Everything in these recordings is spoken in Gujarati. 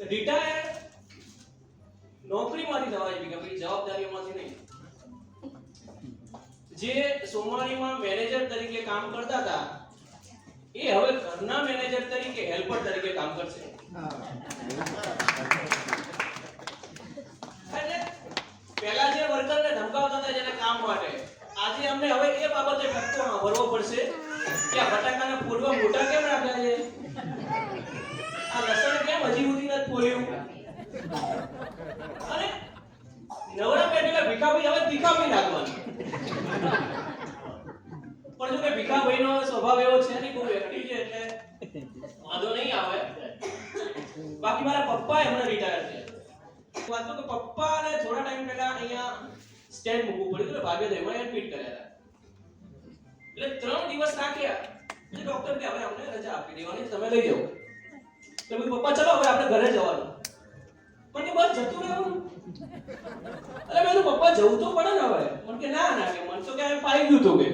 રિટાયર નોકરીમાંથી થવા જોઈએ કે ભાઈ જવાબદારીઓમાંથી નહીં. જે સોમાણીમાં મેનેજર તરીકે કામ કરતા હતા એ હવે ઘરના મેનેજર તરીકે હેલ્પર તરીકે કામ કરશે. એટલે પહેલા જે વર્કરને ધમકાવતા હતા જેને કામ માટે, આજે અમને હવે એ બાબતે ફટકો ભરવો પડશે કે આ બટાકાના ફૂલવા મોટા કેમ રાખ્યા છે, આ લસણ કેમ હજી સુધી નથી ફોલ્યું, અને નવરા બેઠેલા ભીખાભાઈ હવે ભીખાભાઈ રાખવાનું. પણ જો કે ભીખાભાઈનો સ્વભાવ એવો છે ને બહુ એકટી છે એટલે વાંધો નહીં આવે. બાકી મારા પપ્પા એમણે રિટાયર થયા. વાતો કે પપ્પાને થોડા ટાઈમ પહેલા અહીંયા સ્ટેન્ડ મૂકવું પડ્યું એટલે ભાગ્યદયમાં એડમિટ કર્યા હતા. એટલે 3 દિવસ રાખ્યા. એટલે ડોક્ટર કે હવે અમને રજા આપી દેવાની, તમે લઈ જાઓ. એટલે મેં પપ્પા ચલો હવે આપણે ઘરે જવાનું. પણ એ બસ જતું રહેવાનું. અરે મેં પપ્પા જવું તો પડે ને હવે. મને કે ના ના કે મન તો કે ફાઈ ગયું તો કે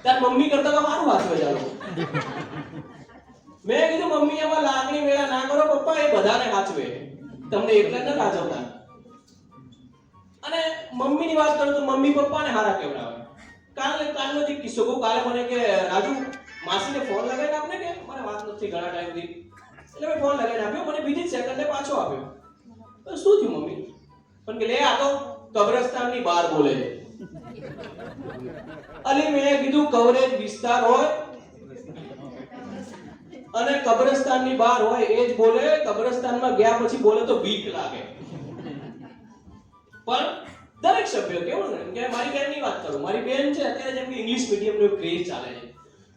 તાર મમ્મી કરતા તો મારું વાંચવે ચાલો. મેં કીધું મમ્મી આમાં લાગણી વેળા ના કરો પપ્પા, એ બધાને વાંચવે, તમને એકલા ન વાંચવતા. અને મમ્મીની વાત કરું તો મમ્મી પપ્પાને હારા કેવડાવે. કાલનો જે કિસ્સો કહું, કાલે મને કે રાજુ માસીને ફોન લગાવીને આપને કે મને વાત નથી ઘણા ટાઈમથી. એટલે મેં ફોન લગાવીને આપ્યો, મને બીજી જ સેકન્ડે પાછો આપ્યો. તો શું થયું મમ્મી? પણ કે લે આ તો કબ્રસ્તાનની બહાર બોલે છે. અલી મેં કીધું કવરેજ વિસ્તાર હોય અને કબ્રસ્તાનની બહાર હોય એ જ બોલે, કબ્રસ્તાનમાં ગયા પછી બોલે તો બીક લાગે. પણ દરેક સભ્ય કેવું ને કે મારી બહેનની વાત કરું, મારી બહેન છે અત્યારે જેમ કે ઇંગ્લિશ મીડિયમનો ક્રેઝ ચાલે છે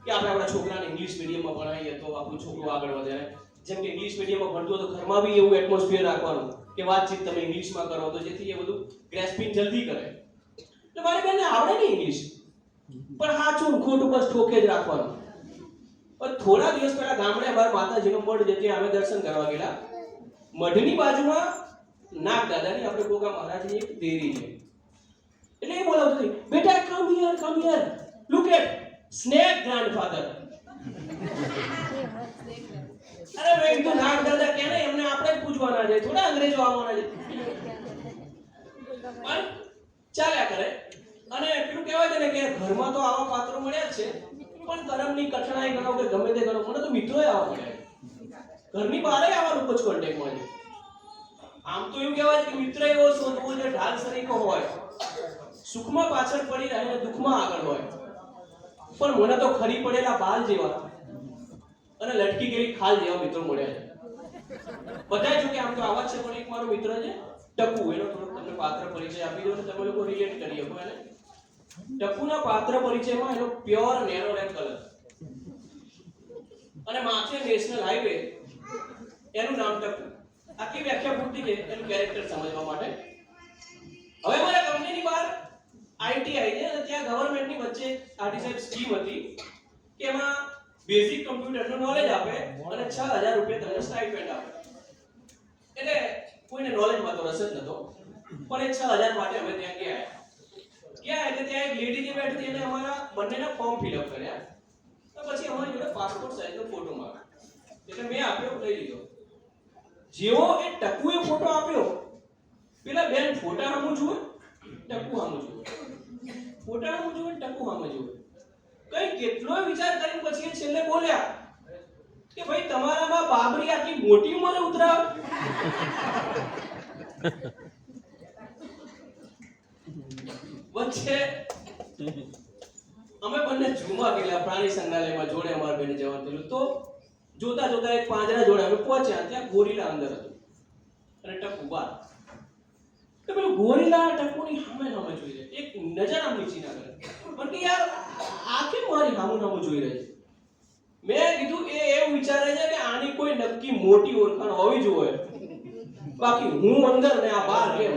કે આપણે આપણા છોકરાને ઇંગ્લિશ મીડિયમમાં ભણાવીએ તો આપણું છોકરું આગળ વધે. જેમ કે ઇંગ્લિશ મીડિયમમાં ભણતો તો ઘરમાં બી એવું એટમોસ્ફિયર રાખવાનું કે વાતચીત તમે ઇંગ્લિશમાં કરો તો જેથી એ બધું ગ્રેસ્પિંગ જલ્દી કરે. એટલે મારી બહેનને આવડે નહીં ઇંગ્લિશ, પણ સાચું ખોટું બસ ઠોકે જ રાખવાનું. પણ થોડા દિવસ પહેલા ગામડે અમારા માતાજીનો મઢ જે ત્યાં અમે દર્શન કરવા ગયેલા, મઢની બાજુમાં નાગ દાદાની આપણે ગોગા મહારાજની એક દેરી છે. એટલે એ બોલાવતો હતી, બેટા come here look at snake grandfather. અરે મેં કીધું નાગ દાદા કે ને એમને આપણે જ પૂછવાના છે, થોડા અંગ્રેજો આવવાના છે. પણ ચાલ્યા કરે. અને પેલું કહેવાય છે ને કે ઘરમાં તો આવા પાત્રો મળ્યા જ છે, પણ કરમની કઠણાઈ ગણો કે ગમે તે ગણો, મને તો મિત્રોય આવા મળ્યા. ઘરની બહાર આવા રૂપ જ કોન્ટેક્ટમાં છે. આમ તો એવું કહેવાય કે મિત્ર એવો શોધવો જે ઢાલ સરીકો હોય, સુખમાં પાછળ પડી રહે અને દુઃખમાં આગળ હોય. પણ મને તો ખરી પડેલા બાલ જેવા અને લટકી ગયેલી ખાલ જેવા મિત્રો મળ્યા છે. બધાય જો કે આમ તો આવા છે, પણ એક મારો મિત્ર છે ટકુ, એનો થોડો તમને પાત્ર પરિચય આપી દો ને તમે લોકો રિલેટ કરી શકો એને. ટકુના પાત્ર પરિચયમાં એનો પ્યોર નેરો રેડ કલર અને માથે નેશનલ હાઈવે, એનું નામ ટકુ. આખી વ્યાખ્યા પૂરતી છે એનું કેરેક્ટર સમજવા માટે. હવે મારા કંપનીની બહાર આઈટીઆઈ છે અને ત્યાં ગવર્નમેન્ટની વચ્ચે આરટી સાહેબ સ્કીમ હતી કે એમાં બેઝિક કમ્પ્યુટરનું નોલેજ આપે અને 6000 રૂપિયા તમને સ્ટાઇપેન્ડ આપે. એટલે કોઈને નોલેજમાં તો રસ જ નતો, પણ એ 6000 માટે અમે ત્યાં ગયા એટલે ત્યાં એક લેડી જે બેઠી હતી એને અમારા બંનેના ફોર્મ ફિલઅપ કર્યા. તો પછી અમારી જોડે પાસપોર્ટ સાઈઝનો ફોટો માંગ્યો. એટલે મેં આપ્યો, લઈ લીધો. જેવો એ ટકુએ ફોટો આપ્યો, પેલા બેન ફોટા સામું જુએ, ટકુ સામું જુએ, ફોટા સામું જુએ, ટકુ સામું જુએ. કઈ કેટલોય વિચાર કરીને પછી એ છેલ્લે બોલ્યા કે ભાઈ તમારામાં બાબરી આટલી મોટી ઉંમરે ઉતરાવ. વચ્ચે અમે બંને ઝૂમાં ગયેલા પ્રાણી સંગ્રહાલયમાં, જોડે અમારા બેને જવાનું થયું. તો જોતા જોતા એક પાંજરા જોડે અમે પહોંચ્યા, ત્યાં ગોરીલા અંદર હતું અને ટકુ બહાર. તો પેલું ગોરીલા ટકુની સામે સામે જોઈ રહે, એક નજર આમ નીચી ના કરે. પણ કે યાર આ કેમ મારી સામું સામું જોઈ રહી છે? મેં કીધું એ એવું વિચારે છે કે આની કોઈ નક્કી મોટી ઓળખાણ હોવી જોઈએ, બાકી હું અંદર ને આ બહાર કેમ.